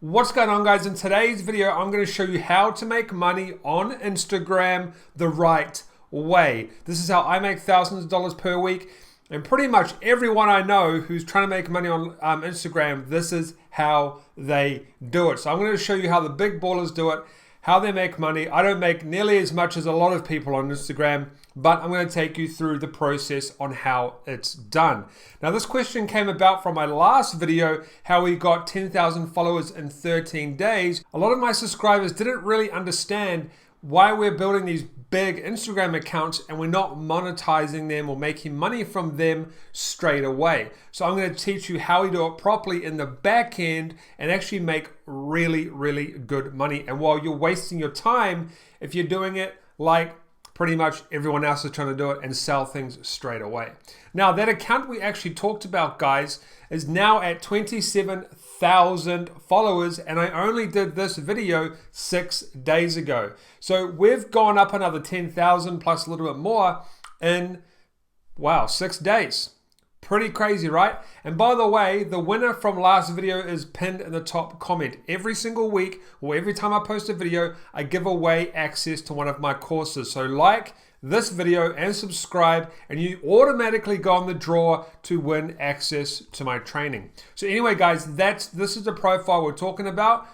What's going on, guys? In today's video, I'm going to show you how to make money on Instagram the right way. This is how I make thousands of dollars per week. And pretty much everyone I know who's trying to make money on Instagram, this is how they do it. So I'm going to show you how the big ballers do it, how they make money. I don't make nearly as much as a lot of people on Instagram, but I'm going to take you through the process on how it's done. Now, this question came about from my last video, how we got 10,000 followers in 13 days. A lot of my subscribers didn't really understand why we're building these big Instagram accounts and we're not monetizing them or making money from them straight away. So I'm going to teach you how we do it properly in the back end and actually make really, really good money. And while you're wasting your time, if you're doing it like pretty much everyone else is trying to do it and sell things straight away. Now, that account we actually talked about, guys, is now at 27,000 followers, and I only did this video 6 days ago. So we've gone up another 10,000 plus a little bit more in, wow, 6 days. Pretty crazy, right? And by the way, the winner from last video is pinned in the top comment. Every single week, or every time I post a video, I give away access to one of my courses. So like this video and subscribe, and you automatically go on the draw to win access to my training. So anyway, guys, this is the profile we're talking about,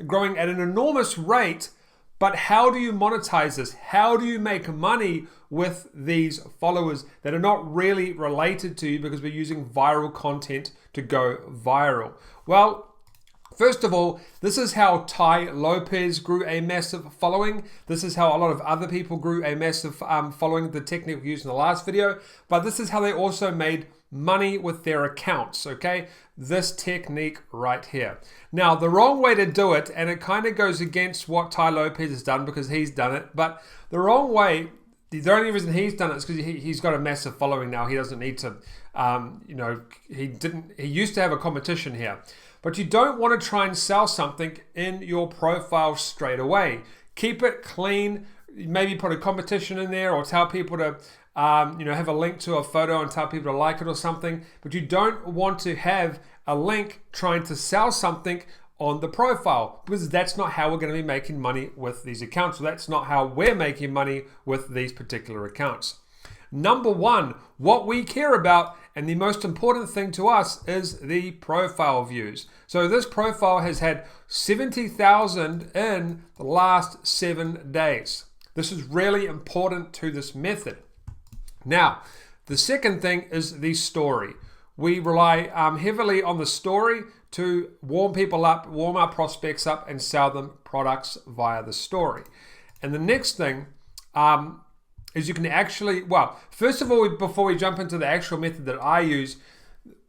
growing at an enormous rate. But how do you monetize this? How do you make money with these followers that are not really related to you because we're using viral content to go viral? Well, first of all, this is how Tai Lopez grew a massive following. This is how a lot of other people grew a massive following, the technique we used in the last video. But this is how they also made money with their accounts, okay? This technique right here. Now, the wrong way to do it, and it kind of goes against what Tai Lopez has done because he's done it, but the wrong way, the only reason he's done it is because he's got a massive following now. He doesn't need to, he used to have a competition here. But you don't want to try and sell something in your profile straight away. Keep it clean. Maybe put a competition in there or tell people to have a link to a photo and tell people to like it or something, but you don't want to have a link trying to sell something on the profile because that's not how we're going to be making money with these accounts. So that's not how we're making money with these particular accounts. Number one, what we care about and the most important thing to us is the profile views. So this profile has had 70,000 in the last 7 days. This is really important to this method. Now, the second thing is the story. We rely heavily on the story to warm people up, warm our prospects up, and sell them products via the story. And the next thing is you can actually, well, first of all, before we jump into the actual method that I use,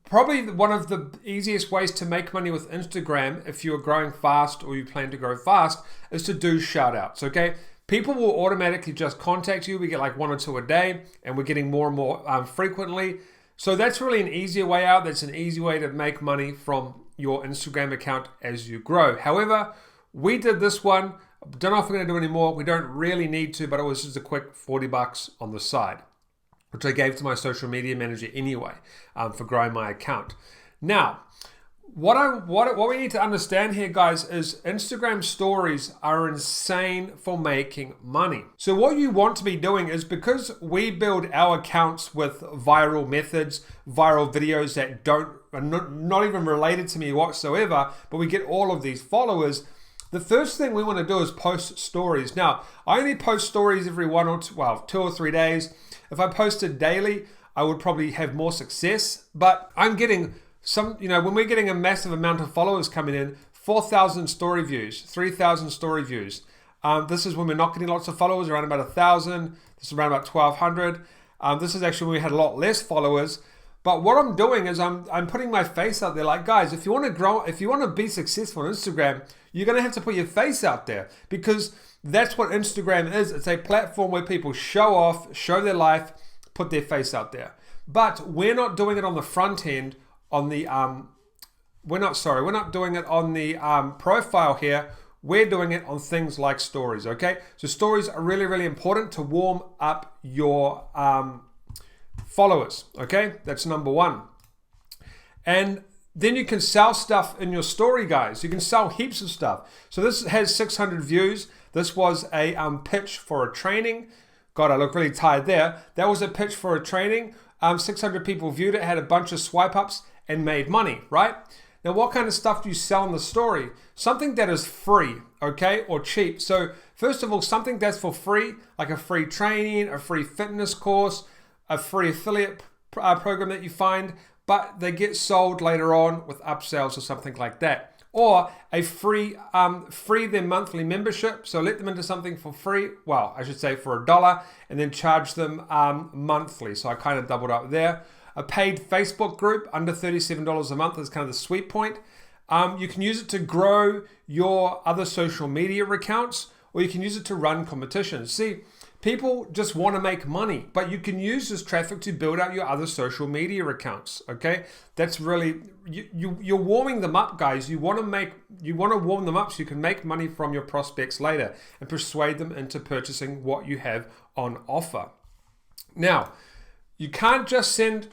probably one of the easiest ways to make money with Instagram, if you're growing fast or you plan to grow fast, is to do shout outs, okay? People will automatically just contact you. We get like 1 or 2 a day, and we're getting more and more frequently. So that's really an easier way out. That's an easy way to make money from your Instagram account as you grow. However, we did this one. Don't know if we're going to do any more. We don't really need to, but it was just a quick $40 on the side, which I gave to my social media manager anyway for growing my account. Now, what we need to understand here, guys, is Instagram stories are insane for making money. So what you want to be doing is, because we build our accounts with viral methods, viral videos that are not even related to me whatsoever, but we get all of these followers, the first thing we want to do is post stories. Now, I only post stories every 2 or 3 days. If I posted daily, I would probably have more success, but I'm getting when we're getting a massive amount of followers coming in, 4,000 story views, 3,000 story views. This is when we're not getting lots of followers, around about 1,000. This is around about 1,200. This is actually when we had a lot less followers. But what I'm doing is I'm putting my face out there. Like, guys, if you want to grow, if you want to be successful on Instagram, you're going to have to put your face out there, because that's what Instagram is. It's a platform where people show off, show their life, put their face out there. But we're not doing it on the front end. On the we're not doing it on the profile here. We're doing it on things like stories, okay? So stories are really, really important to warm up your followers, okay? That's number one. And Then you can sell stuff in your story, guys. You can sell heaps of stuff. So this has 600 views. This was a pitch for a training. God, I look really tired there. That was a pitch for a training. 600 people viewed it, had a bunch of swipe ups and made money, right? Now, what kind of stuff do you sell in the story? Something that is free, okay, or cheap. So first of all, something that's for free, like a free training, a free fitness course, a free affiliate program that you find, but they get sold later on with upsells or something like that. Or a free their monthly membership. So let them into something for free. Well, I should say for $1 and then charge them monthly. So I kind of doubled up there. A paid Facebook group under $37 a month is kind of the sweet point. You can use it to grow your other social media accounts, or you can use it to run competitions. See, people just want to make money, but you can use this traffic to build out your other social media accounts, okay? That's really, you're warming them up, guys. You want to warm them up so you can make money from your prospects later and persuade them into purchasing what you have on offer. Now, you can't just send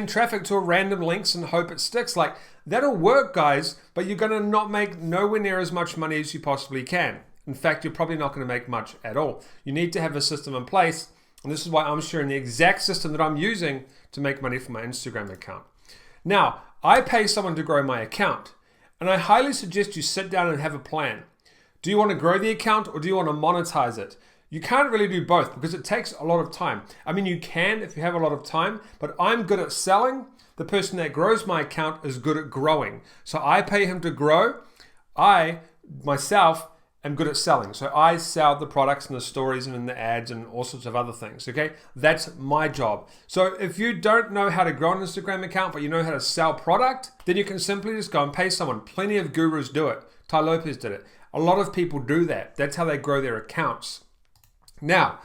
traffic to random links and hope it sticks. Like, that'll work, guys, but you're going to not make nowhere near as much money as you possibly can. In fact, you're probably not going to make much at all. You need to have a system in place, and this is why I'm sharing the exact system that I'm using to make money from my Instagram account. Now, I pay someone to grow my account, and I highly suggest you sit down and have a plan. Do you want to grow the account, or do you want to monetize it? You can't really do both because it takes a lot of time. I mean, you can if you have a lot of time, but I'm good at selling. The person that grows my account is good at growing. So I pay him to grow. I, myself, am good at selling. So I sell the products and the stories and in the ads and all sorts of other things, okay? That's my job. So if you don't know how to grow an Instagram account, but you know how to sell product, then you can simply just go and pay someone. Plenty of gurus do it. Tai Lopez did it. A lot of people do that. That's how they grow their accounts. Now,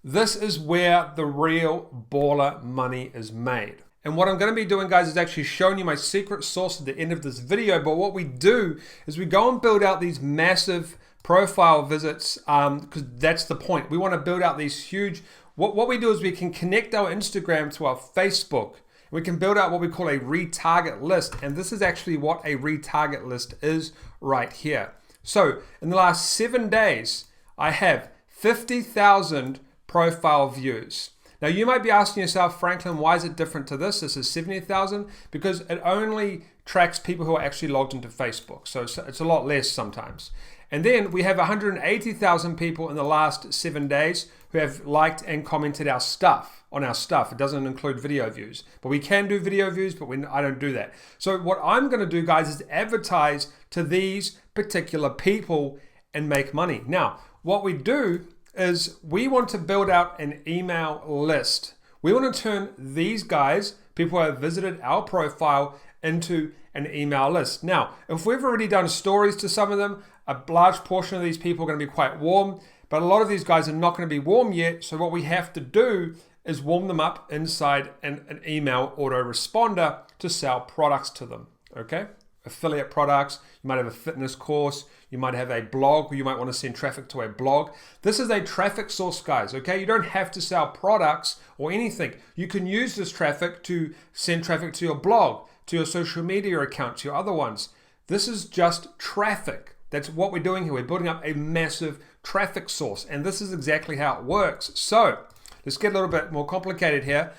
this is where the real baller money is made. And what I'm going to be doing, guys, is actually showing you my secret sauce at the end of this video. But what we do is we go and build out these massive profile visits because that's the point. We want to build out these huge, what we do is we can connect our Instagram to our Facebook. We can build out what we call a retarget list. And this is actually what a retarget list is right here. So in the last 7 days, I have 50,000 profile views. Now you might be asking yourself, Franklin, why is it different to this? This is 70,000 because it only tracks people who are actually logged into Facebook. So it's a lot less sometimes. And then we have 180,000 people in the last 7 days who have liked and commented on our stuff. It doesn't include video views, but we can do video views, but I don't do that. So what I'm going to do, guys, is advertise to these particular people and make money. Now, what we do is we want to build out an email list. We want to turn these guys, people who have visited our profile, into an email list. Now, if we've already done stories to some of them, a large portion of these people are going to be quite warm, but a lot of these guys are not going to be warm yet. So what we have to do is warm them up inside an email autoresponder to sell products to them, okay? Affiliate products, you might have a fitness course, you might have a blog, or you might want to send traffic to a blog. This is a traffic source, guys, okay? You don't have to sell products or anything. You can use this traffic to send traffic to your blog, to your social media accounts, your other ones. This is just traffic. That's what we're doing here. We're building up a massive traffic source, and this is exactly how it works. So let's get a little bit more complicated here.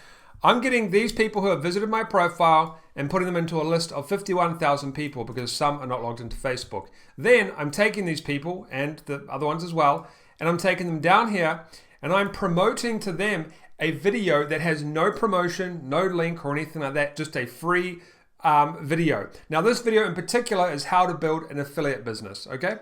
I'm getting these people who have visited my profile and putting them into a list of 51,000 people because some are not logged into Facebook. Then I'm taking these people and the other ones as well, and I'm taking them down here and I'm promoting to them a video that has no promotion, no link or anything like that, just a free video. Now this video in particular is how to build an affiliate business, okay?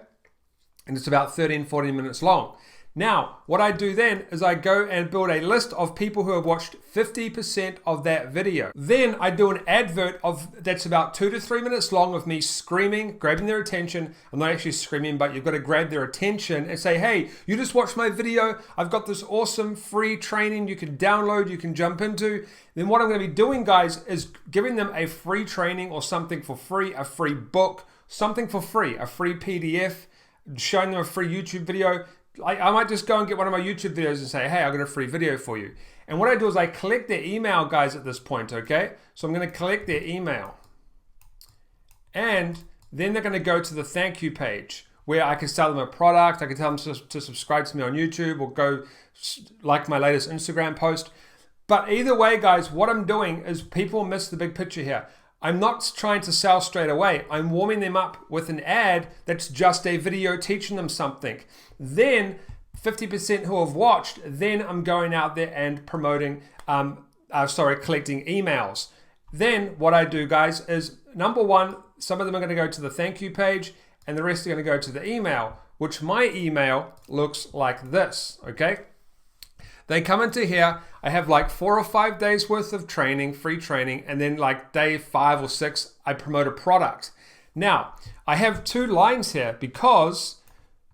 And it's about 13, 14 minutes long. Now, what I do then is I go and build a list of people who have watched 50% of that video. Then I do an advert that's about 2 to 3 minutes long of me screaming, grabbing their attention. I'm not actually screaming, but you've got to grab their attention and say, hey, you just watched my video. I've got this awesome free training you can download, you can jump into. Then what I'm going to be doing, guys, is giving them a free training or something for free, a free book, something for free, a free PDF, showing them a free YouTube video. I might just go and get one of my YouTube videos and say, hey, I've got a free video for you. And what I do is I collect their email, guys, at this point, okay? So I'm going to collect their email. and then they're going to go to the thank you page where I can sell them a product. I can tell them to subscribe to me on YouTube or go like my latest Instagram post. But either way, guys, what I'm doing is people miss the big picture here. I'm not trying to sell straight away. I'm warming them up with an ad that's just a video teaching them something. Then 50% who have watched, then I'm going out there and promoting, collecting emails. Then what I do, guys, is number one, some of them are going to go to the thank you page and the rest are going to go to the email, which my email looks like this, okay? They come into here, I have like 4 or 5 days worth of training, free training, and then like day 5 or 6, I promote a product. Now, I have 2 lines here because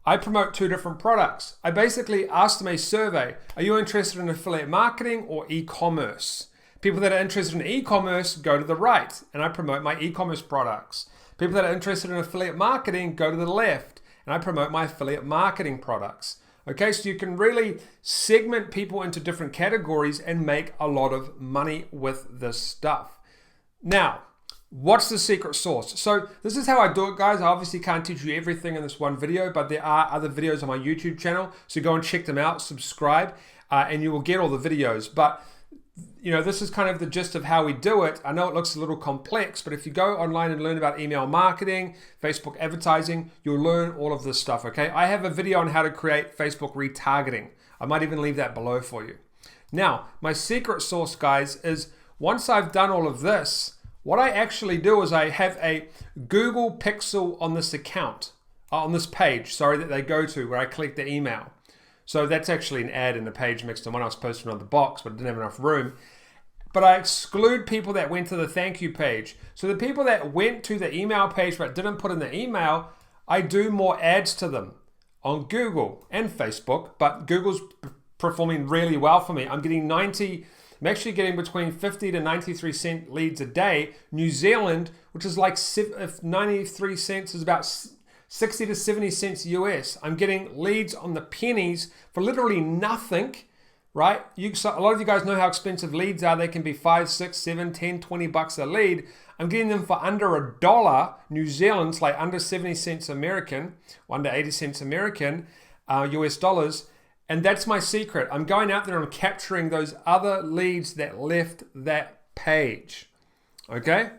I promote 2 different products. I basically ask them a survey. Are you interested in affiliate marketing or e-commerce? People that are interested in e-commerce go to the right, and I promote my e-commerce products. People that are interested in affiliate marketing go to the left, and I promote my affiliate marketing products. Okay, so you can really segment people into different categories and make a lot of money with this stuff. Now, what's the secret sauce? So this is how I do it, guys. I obviously can't teach you everything in this one video, but there are other videos on my YouTube channel. So go and check them out, subscribe, and you will get all the videos. But you know, this is kind of the gist of how we do it. I know it looks a little complex, but if you go online and learn about email marketing, Facebook advertising, you'll learn all of this stuff, okay? I have a video on how to create Facebook retargeting. I might even leave that below for you. Now, my secret sauce, guys, is once I've done all of this, what I actually do is I have a Google Pixel on this account, on this page, that they go to where I collect the email. So that's actually an ad in the page mixed in one. I was posting on the box, but I didn't have enough room. But I exclude people that went to the thank you page. So the people that went to the email page but didn't put in the email, I do more ads to them on Google and Facebook. But Google's performing really well for me. I'm actually getting between 50 to 93 cent leads a day. New Zealand, which is like, if 93 cents is about 60 to 70 cents US. I'm getting leads on the pennies for literally nothing, right? A lot of you guys know how expensive leads are. They can be 5, 6, 7, 10, 20 bucks a lead. I'm getting them for under $1 New Zealand's, like under 70 cents American, under 80 cents American, US dollars. And that's my secret. I'm going out there and I'm capturing those other leads that left that page, okay?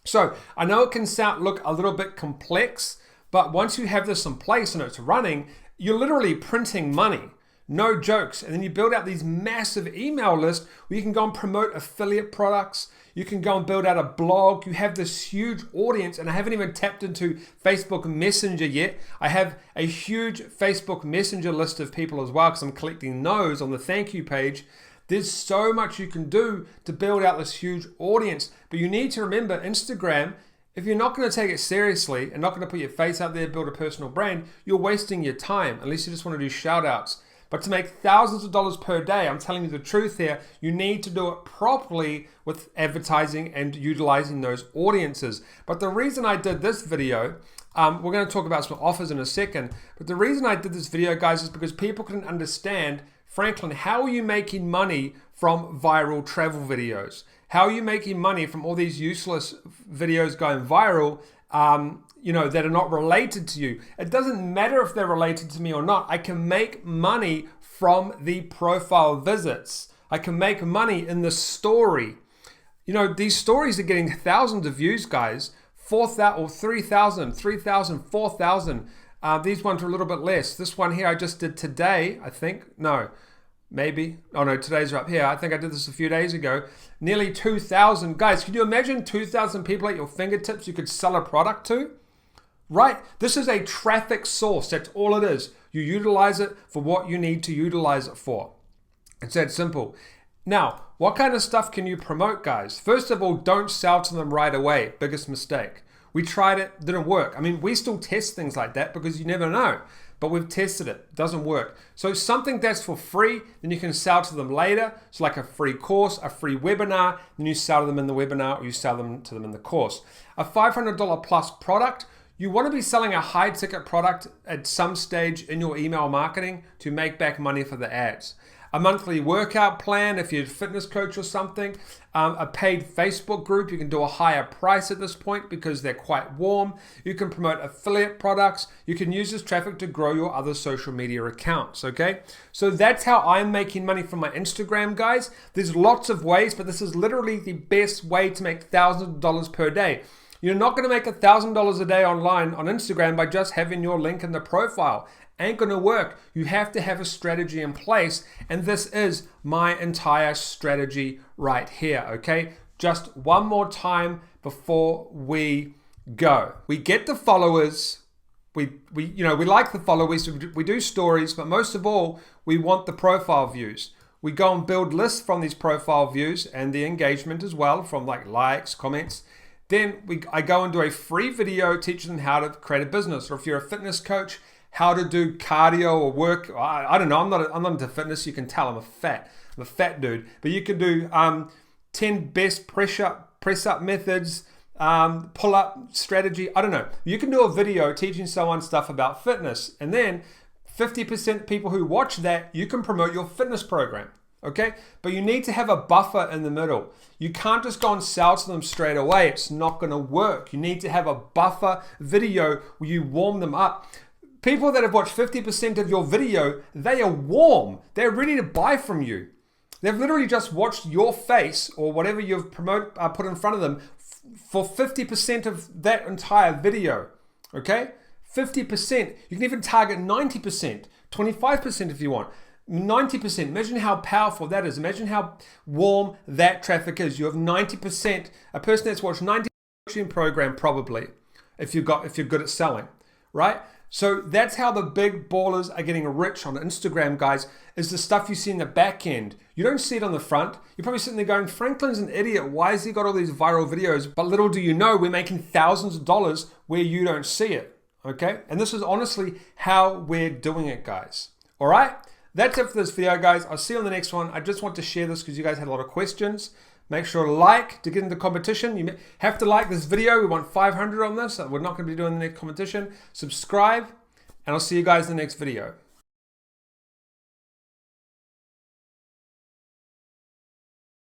So I know it can look a little bit complex, but once you have this in place and it's running, you're literally printing money. No jokes. And then you build out these massive email lists where you can go and promote affiliate products. You can go and build out a blog. You have this huge audience, and I haven't even tapped into Facebook Messenger yet. I have a huge Facebook Messenger list of people as well because I'm collecting those on the thank you page. There's so much you can do to build out this huge audience. But you need to remember, Instagram, if you're not going to take it seriously and not going to put your face out there, build a personal brand, you're wasting your time unless you just want to do shout outs. But to make thousands of dollars per day, I'm telling you the truth here, you need to do it properly with advertising and utilizing those audiences. But the reason I did this video, we're going to talk about some offers in a second, but the reason I did this video, guys, is because people couldn't understand, Franklin, how are you making money from viral travel videos? How are you making money from all these useless videos going viral, that are not related to you? It doesn't matter if they're related to me or not. I can make money from the profile visits. I can make money in the story. These stories are getting thousands of views, guys. 4,000 or 3,000, 4,000. These ones are a little bit less. This one here I just did today, I think. No. Maybe. Oh no, today's up here. I think I did this a few days ago. Nearly 2,000. Guys, can you imagine 2,000 people at your fingertips you could sell a product to? Right? This is a traffic source. That's all it is. You utilize it for what you need to utilize it for. It's that simple. Now, what kind of stuff can you promote, guys? First of all, don't sell to them right away. Biggest mistake. We tried it, didn't work. I mean, we still test things like that because you never know. But we've tested it, doesn't work. So something that's for free, then you can sell to them later. So like a free course, a free webinar, then you sell to them in the webinar or you sell them to them in the course. A $500 plus product, you want to be selling a high ticket product at some stage in your email marketing to make back money for the ads. a monthly workout plan if you're a fitness coach or something, a paid Facebook group. You can do a higher price at this point because they're quite warm. You can promote affiliate products. You can use this traffic to grow your other social media accounts, okay? So that's how I'm making money from my Instagram, guys. There's lots of ways, but this is literally the best way to make thousands of dollars per day. You're not going to make $1,000 a day online on Instagram by just having your link in the profile. Ain't going to work. You have to have a strategy in place, and this is my entire strategy right here, okay? Just one more time before we go. We get the followers. We like the followers. We do stories, but most of all, we want the profile views. We go and build lists from these profile views and the engagement as well from like likes, comments. Then I go and do a free video teaching them how to create a business. Or if you're a fitness coach, how to do cardio or work. I don't know. I'm not into fitness. You can tell I'm a fat dude. But you can do 10 best press up methods, pull up strategy. I don't know. You can do a video teaching someone stuff about fitness, and then 50% people who watch that, you can promote your fitness program. Okay, but you need to have a buffer in the middle. You can't just go and sell to them straight away. It's not going to work. You need to have a buffer video where you warm them up. People that have watched 50% of your video, they are warm. They're ready to buy from you. They've literally just watched your face or whatever you've put in front of them for 50% of that entire video. Okay, 50%. You can even target 90%, 25% if you want. 90%. Imagine how powerful that is. Imagine how warm that traffic is. You have 90%. A person that's watched 90% coaching program probably, if you're good at selling, right? So that's how the big ballers are getting rich on Instagram, guys, is the stuff you see in the back end. You don't see it on the front. You're probably sitting there going, Franklin's an idiot. Why has he got all these viral videos? But little do you know, we're making thousands of dollars where you don't see it, okay? And this is honestly how we're doing it, guys. All right? That's it for this video, guys. I'll see you on the next one. I just want to share this because you guys had a lot of questions. Make sure to like to get into the competition. You have to like this video. We want 500 on this. We're not going to be doing the next competition. Subscribe, and I'll see you guys in the next video.